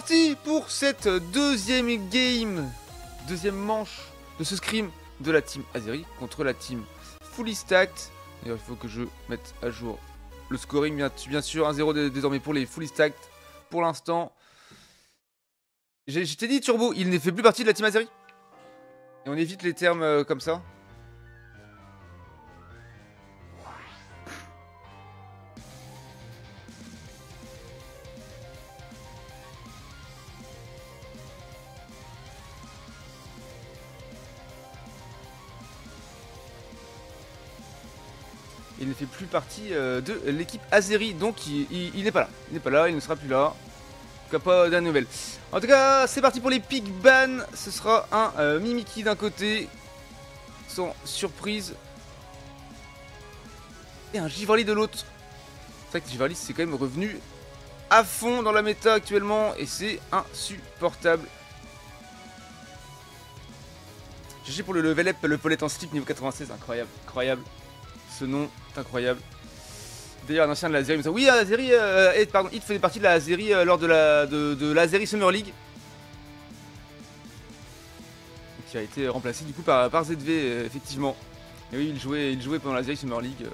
parti pour cette deuxième game, deuxième manche de ce scrim de la team Azeri contre la team Fully Stacked. D'ailleurs, il faut que je mette à jour le scoring, bien sûr, 1-0 désormais pour les Fully Stacked pour l'instant. Je t'ai dit, Turbo, il ne fait plus partie de la team Azeri. Et on évite les termes comme ça. Il ne fait plus partie de l'équipe Azeri, donc il n'est pas là. Il n'est pas là, il ne sera plus là. En tout cas, pas de nouvelles. En tout cas, c'est parti pour les pick ban. Ce sera un Mimikyu d'un côté, sans surprise, et un Givrali de l'autre. C'est vrai que Givrali, c'est quand même revenu à fond dans la méta actuellement, et c'est insupportable. GG pour le level up, le Paulette en slip niveau 96, incroyable, incroyable. Ce nom est incroyable. D'ailleurs, un ancien de la Azeri, oui, Azeri, pardon, il faisait partie de la Azeri lors de la Azeri Summer League. Qui a été remplacé du coup par ZV, effectivement. Et oui, il jouait pendant la Azeri Summer League.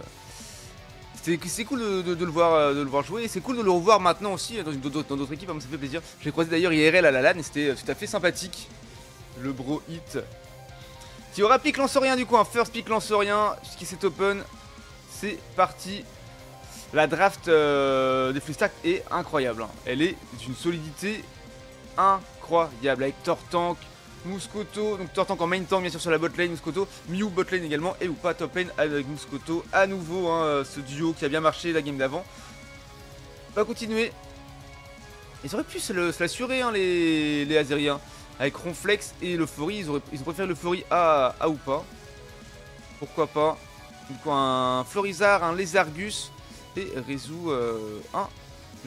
C'est cool de le voir jouer, et c'est cool de le revoir maintenant aussi dans d'autres équipes, ça me fait plaisir. Je l'ai croisé d'ailleurs IRL à la LAN et c'était tout à fait sympathique. Le bro hit. Qui aura pick lance-rien du coup, un first pick lance-rien, puisqu'il s'est open. C'est parti. La draft des Fully Stacked est incroyable. Hein. Elle est d'une solidité incroyable. Avec Tortank, Muscoto, donc Tortank en main tank bien sûr sur la bot lane, Muscoto, Mew bot lane également, et ou pas top lane avec Muscoto. À nouveau, hein, ce duo qui a bien marché la game d'avant. On va continuer. Ils auraient pu se l'assurer, hein, les Azériens. Avec Ronflex et l'Euphorie, ils ont préféré l'Euphorie à ou pas. Pourquoi pas. Du coup, un Florizard, un Lézargus et résout un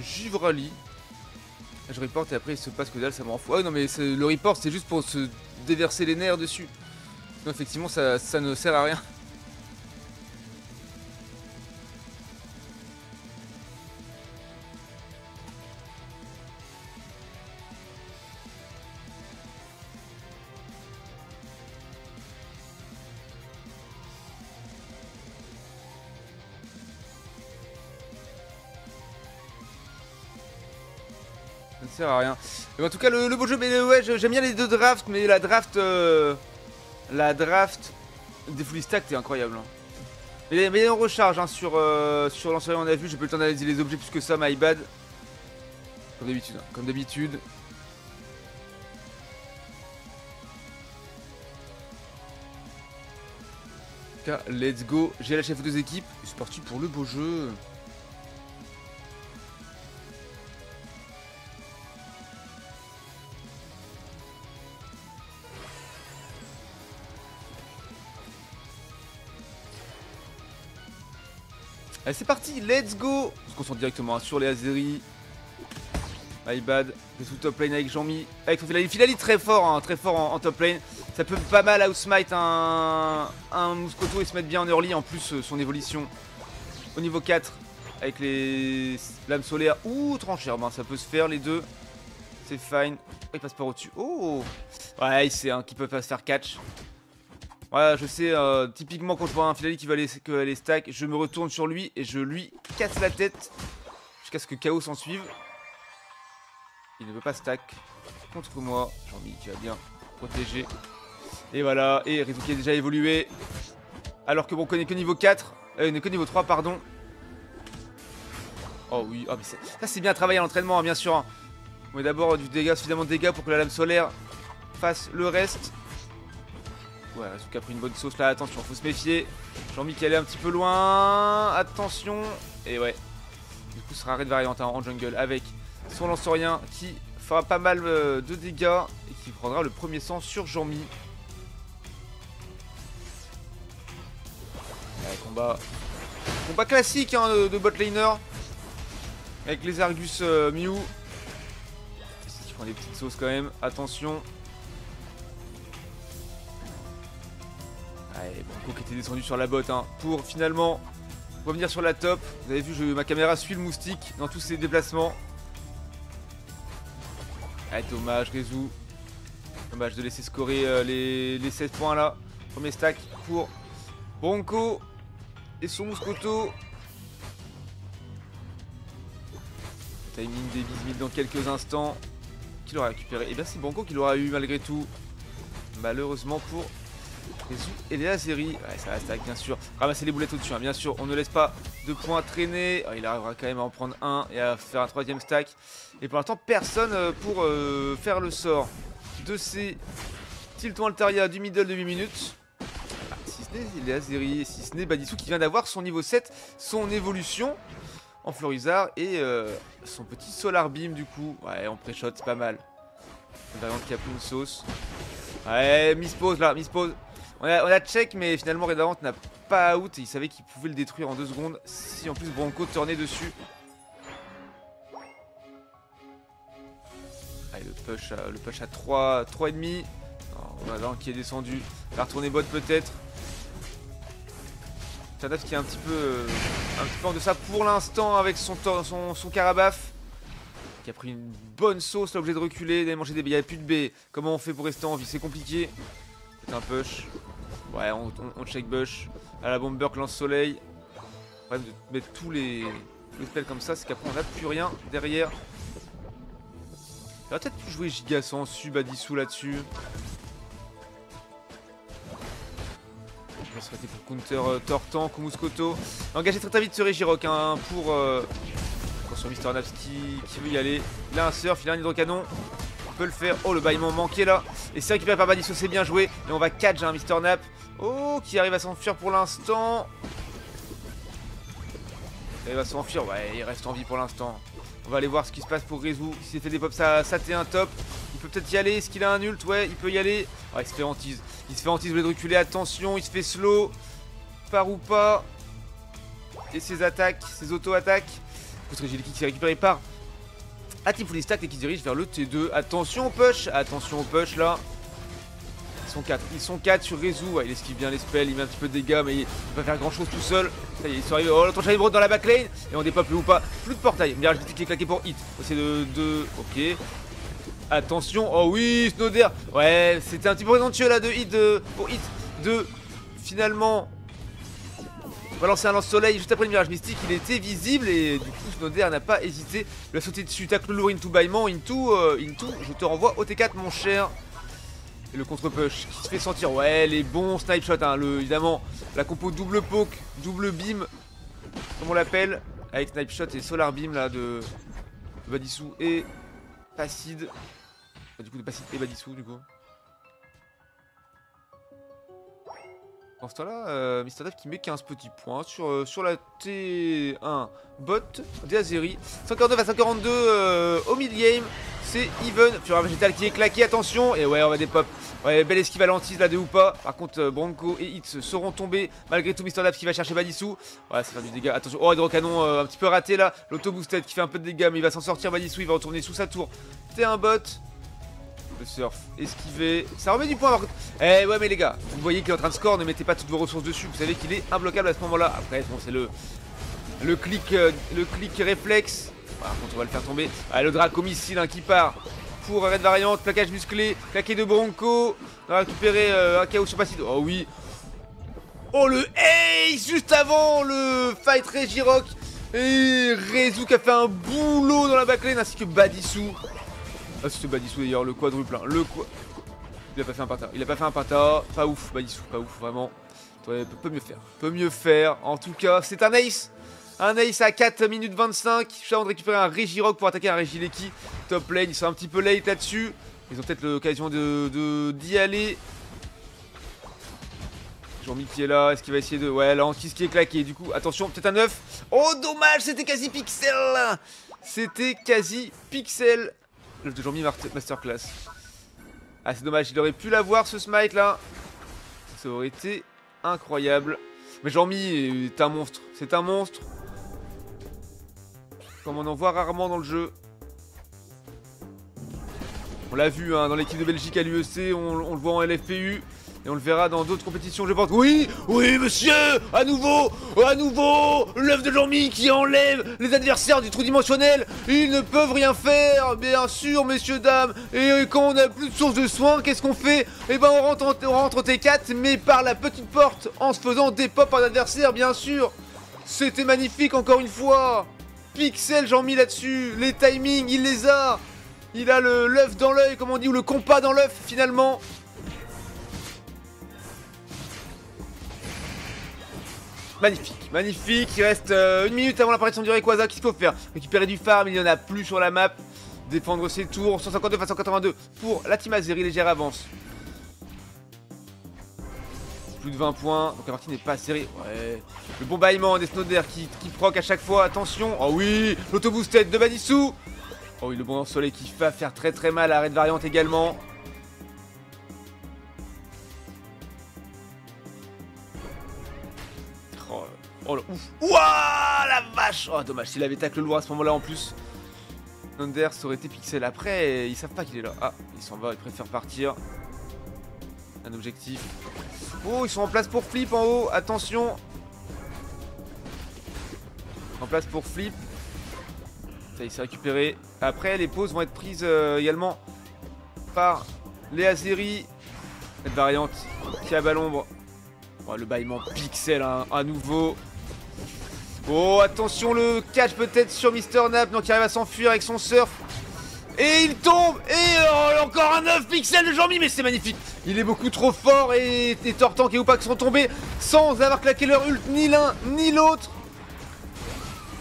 Givrali. Je report et après il se passe que dalle, ça m'en fout. Ah non, mais le report c'est juste pour se déverser les nerfs dessus. Sinon, effectivement, ça ne sert à rien. Ça ne sert à rien. Mais en tout cas, le beau jeu, mais ouais, j'aime bien les deux drafts, mais la draft des Fully Stacked est incroyable. Hein. Mais on recharge hein, sur l'ancien, on a vu, j'ai pas eu le temps d'analyser les objets plus que ça, my bad. Comme d'habitude, hein, comme d'habitude. En tout cas, let's go. J'ai la chef de deux équipes, et c'est parti pour le beau jeu. Allez, c'est parti, let's go. On se concentre directement hein, sur les Azeri. My bad. C'est sous top lane avec Jean-Mi. Avec son Filali. Filali très fort en top lane. Ça peut pas mal outsmite un Muscoto et se mettre bien en early. En plus, son évolution au niveau 4 avec les lames solaires ou tranchères. Ben, ça peut se faire les deux. C'est fine. Oh, il passe par au-dessus. Oh. Ouais, c'est un qui peut pas se faire catch. Ouais, je sais, typiquement quand je vois un Filali qui va aller stack, je me retourne sur lui et je lui casse la tête jusqu'à ce que Chaos s'en suive. Il ne veut pas stack contre moi. Jean-Mi qui va bien protéger. Et voilà, et Rizou qui a déjà évolué. Alors que bon, on n'est que niveau 4, n'est que niveau 3, pardon. Oh oui, oh, mais ça c'est bien travaillé à l'entraînement, hein, bien sûr. Hein. On met d'abord du dégât, suffisamment de dégâts pour que la lame solaire fasse le reste. Ouais, Rizou qui a pris une bonne sauce là, attention, faut se méfier. Jean-Mi qui allait un petit peu loin, attention. Et ouais, du coup, ce sera arrêt de variante hein, en jungle avec son lance-rien qui fera pas mal de dégâts et qui prendra le premier sang sur Jean-Mi. Ouais, combat classique hein, de botlaner avec les Argus Mew. Qui prend des petites sauces quand même, attention. Allez, Branco qui était descendu sur la botte hein, pour finalement revenir sur la top. Vous avez vu, ma caméra suit le moustique dans tous ses déplacements. Ah, dommage, Rezu. Dommage de laisser scorer les 16 points là. Premier stack pour Bronco et son Mouscoto. Timing des bismilles dans quelques instants. Qui l'aura récupéré? Et bien c'est Bronco qui l'aura eu malgré tout. Malheureusement pour Rezu et les Azeri. Ouais, ça reste avec bien sûr. Ramasser les boulettes au-dessus, hein. Bien sûr, on ne laisse pas de points traîner. Il arrivera quand même à en prendre un et à faire un troisième stack. Et pour l'instant, personne pour faire le sort de ces Tilton Altaria du middle de 8 minutes. Ah, si ce n'est les Azeri, et si ce n'est Badissou qui vient d'avoir son niveau 7, son évolution en Florizard et son petit Solar Beam du coup. Ouais, on pré-shot, c'est pas mal. Variante qui a pris une sauce. Ouais, miss pause là, miss pause. On a check, mais finalement Red Avant n'a pas out. Et il savait qu'il pouvait le détruire en 2 secondes si en plus Bronco tournait dessus. Allez, le push à 3,5. Red Avant qui est descendu. La retourner bot peut-être. Tadaf qui est un petit peu en deçà pour l'instant avec son Carabaf. Qui a pris une bonne sauce, là, obligé de reculer, d'aller manger des B. Il n'y a plus de B. Comment on fait pour rester en vie? C'est compliqué. C'est un push. Ouais, on check bush. À la bomber, lance soleil. Le problème de mettre tous les spells comme ça, c'est qu'après on n'a plus rien derrière. Il aurait peut-être pu jouer Giga sans sub à Dissous là-dessus. Ça serait été pour counter Tortan, Kumuscoto. Engagé très vite ce Régiroc hein, pour. Sur Mister Naps qui veut y aller. Il a un surf, il a un hydrocanon. On peut le faire. Oh, le bâillement manqué là. Et c'est récupéré par Badisso, c'est bien joué. Et on va catch un Mister Nap. Oh, qui arrive à s'enfuir pour l'instant. Il va s'enfuir. Ouais, il reste en vie pour l'instant. On va aller voir ce qui se passe pour Rezu. Il s'est fait des pops à T1 top. Il peut peut-être y aller. Est-ce qu'il a un ult? Ouais, il peut y aller. Ouais, il se fait hantise. Il se fait hantise, il voulait reculer. Attention, il se fait slow. Par ou pas. Et ses attaques, ses auto-attaques. Regiliki qui est récupéré par Team Fully Stack et qui se dirige vers le T2. Attention au push là. Ils sont 4 sur Rezu. Ouais, il esquive bien les spells, il met un petit peu de dégâts, mais il va pas faire grand chose tout seul. Ça y est, ils sont arrivés. Oh, l'autre Shiny Broad dans la back-lane. Et on dépop le ou pas. Plus de portail. Mirage qui est claqué pour hit. C'est de. Ok. Attention. Oh oui, Snowder. Ouais, c'était un petit peu présomptueux là de hit pour hit de finalement. On va lancer un lance-soleil juste après le mirage mystique, il était visible et du coup Snowder n'a pas hésité. Il a sauté dessus, tacle lourd into bâillement, into, je te renvoie au T4 mon cher. Et le contre-push qui se fait sentir, ouais les bons snipe shots, hein, évidemment la compo double poke, double beam, comme on l'appelle, avec snipe shot et solar beam là de Badissou et Pacid. Du coup de Pacid et Badissou du coup. Dans ce temps-là, Mister Dave qui met 15 petits points sur la T1 bot des Azeri. 142 à 142 au mid-game. C'est even. Fureur végétal qui est claqué, attention. Et ouais, on va des pop. Ouais, belle esquive à l'antise là de ou pas. Par contre, Bronco et Hits seront tombés. Malgré tout, Mister Dave qui va chercher Badissou. Ouais, ça fait du dégât. Attention. Oh, hydrocanon un petit peu raté là. L'auto-boosted qui fait un peu de dégâts, mais il va s'en sortir. Badissou, il va retourner sous sa tour. T1 bot. Le surf esquivé, ça remet du point par contre. Eh ouais mais les gars, vous voyez qu'il est en train de score, ne mettez pas toutes vos ressources dessus. Vous savez qu'il est imbloquable à ce moment là. Après bon c'est le clic réflexe. Par contre on va le faire tomber. Ah, le Draco missile hein, qui part pour Red Variante, plaquage musclé, claqué de Bronco. On va récupérer un KO sur Pacid. Oh oui. Oh le ace juste avant le fight Régiroc. Et Rezu qui a fait un boulot dans la backlane ainsi que Badissou. Ah c'était Badissou d'ailleurs, le quadruple, hein. Il a pas fait un pata, pas ouf Badissou, pas ouf vraiment. Ouais, peut mieux faire, en tout cas c'est un ace à 4 minutes 25, avant de récupérer un Régiroc pour attaquer un Régileki top lane, ils sont un petit peu late là-dessus, ils ont peut-être l'occasion d'y aller. Jean-Mi qui est là, est-ce qu'il va essayer de... Ouais, la hantise qui est claquée, du coup, attention, peut-être un 9. Oh dommage, c'était quasi pixel. C'était quasi pixel. Le de Jean-Mi Masterclass. Ah c'est dommage, il aurait pu l'avoir ce smite là. Ça aurait été incroyable. Mais Jean-Mi est un monstre. C'est un monstre. Comme on en voit rarement dans le jeu. On l'a vu hein, dans l'équipe de Belgique à l'UEC, on le voit en LFPU. Et on le verra dans d'autres compétitions, je pense. Oui, oui, monsieur, à nouveau, l'œuf de Jean-Mi qui enlève les adversaires du trou dimensionnel. Ils ne peuvent rien faire, bien sûr, messieurs, dames. Et quand on n'a plus de source de soins, qu'est-ce qu'on fait? Eh ben, on rentre au T4, mais par la petite porte, en se faisant des pop par l'adversaire, bien sûr. C'était magnifique, encore une fois. Pixel, j'en mis là-dessus. Les timings, il les a. Il a l'œuf dans l'œil, comme on dit, ou le compas dans l'œuf, finalement. Magnifique, magnifique. Il reste 1 minute avant l'apparition du Rayquaza. Qu'est-ce qu'il faut faire? Récupérer du farm, il n'y en a plus sur la map. Défendre ses tours. 152 face 182 pour la team Azeri. Légère avance. Plus de 20 points. Donc la partie n'est pas serrée. Ouais. Le bon bâillement des Snowder qui proc à chaque fois. Attention. Oh oui. L'auto-boosted de Badissou. Oh oui, le bon soleil qui va faire très très mal à Red Variant également. Oh là, ouf. Ouah, la vache. Oh, dommage, s'il avait tacle lourd à ce moment-là en plus. Thunder, ça aurait été Pixel. Après, ils savent pas qu'il est là. Ah, il s'en va, il préfère partir. Un objectif. Oh, ils sont en place pour flip en haut. Attention. En place pour flip. Ça, il s'est récupéré. Après, les pauses vont être prises également par les Azeri. Cette variante qui a bas l'ombre. Oh, le bâillement Pixel hein, à nouveau. Oh, attention, le catch peut-être sur Mister Nap. Donc il arrive à s'enfuir avec son surf. Et il tombe. Et encore un 9 pixels de Jean-Mi. Mais c'est magnifique. Il est beaucoup trop fort. Et Tortank et Upak sont tombés sans avoir claqué leur ult. Ni l'un ni l'autre.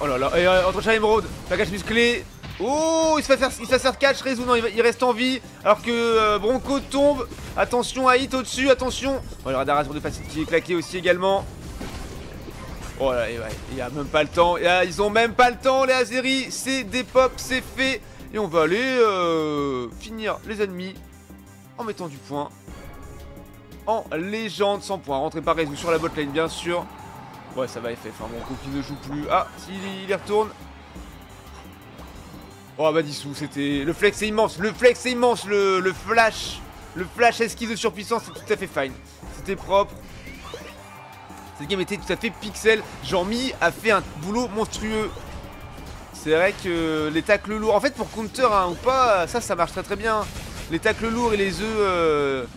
Oh là là. Et entre Chat Emerald, la catch musclée. Oh, il se fait faire catch. Réseau, non, il reste en vie. Alors que Bronco tombe. Attention à hit au-dessus. Attention. Oh, le radar de facile qui est claqué aussi également. Oh là, il n'y a même pas le temps. Ils ont même pas le temps, les Azeri. C'est des pops, c'est fait. Et on va aller finir les ennemis en mettant du point. En légende, 100 points. Rentré par Réseau sur la botlane, bien sûr. Ouais, ça va FF. Hein. Mon copie ne joue plus. Ah, s'il y retourne. Oh, Badissou, c'était. Le flex est immense. Le flex est immense. Le flash. Le flash esquive de surpuissance, c'est tout à fait fine. C'était propre. Cette game était tout à fait pixel. Jean-Mi a fait un boulot monstrueux. C'est vrai que les tacles lourds, en fait pour counter hein, ou pas, ça marche très très bien. Les tacles lourds et les œufs,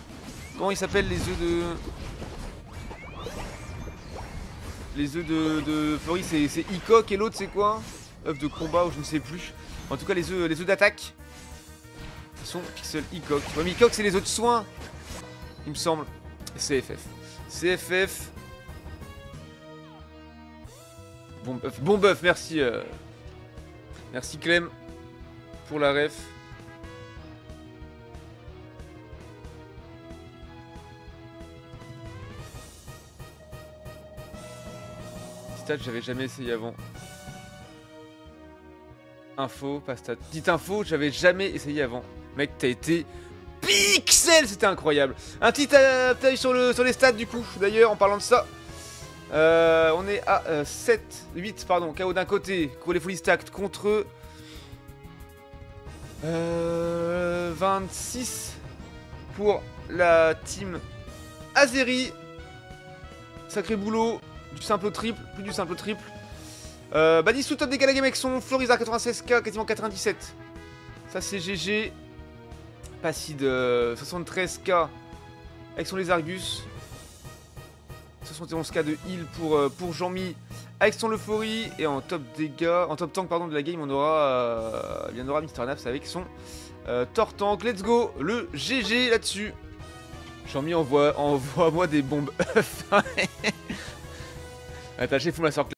comment ils s'appellent les œufs de... Les œufs de Fleury, c'est Icoc et l'autre c'est quoi? œufs de combat ou je ne sais plus. En tout cas les œufs d'attaque sont pixel Icoc. Ouais, mais Icoc c'est les œufs de soins, il me semble. CFF. CFF. Bon buff, merci. Merci Clem pour la ref. Stat, j'avais jamais essayé avant. Info, pas stat. Petite info, j'avais jamais essayé avant. Mec, t'as été pixel, c'était incroyable. Un petit œil sur les stats du coup, d'ailleurs, en parlant de ça. On est à 8 pardon, KO d'un côté, les fully stacked contre 26 pour la team Azeri. Sacré boulot, du simple au triple, plus du simple au triple. Badissou top des Game avec son Florizard 96k, quasiment 97. Ça c'est GG. Passy de 73k avec son Lézargus. 71k de heal pour Jean-Mi avec son Euphorie. Et en top dégâts, en top tank pardon de la game, on aura Mr. Naps avec son Tortank. Let's go, le GG là-dessus. Jean-Mi envoie-moi des bombes. Attaché, fous ma sorte.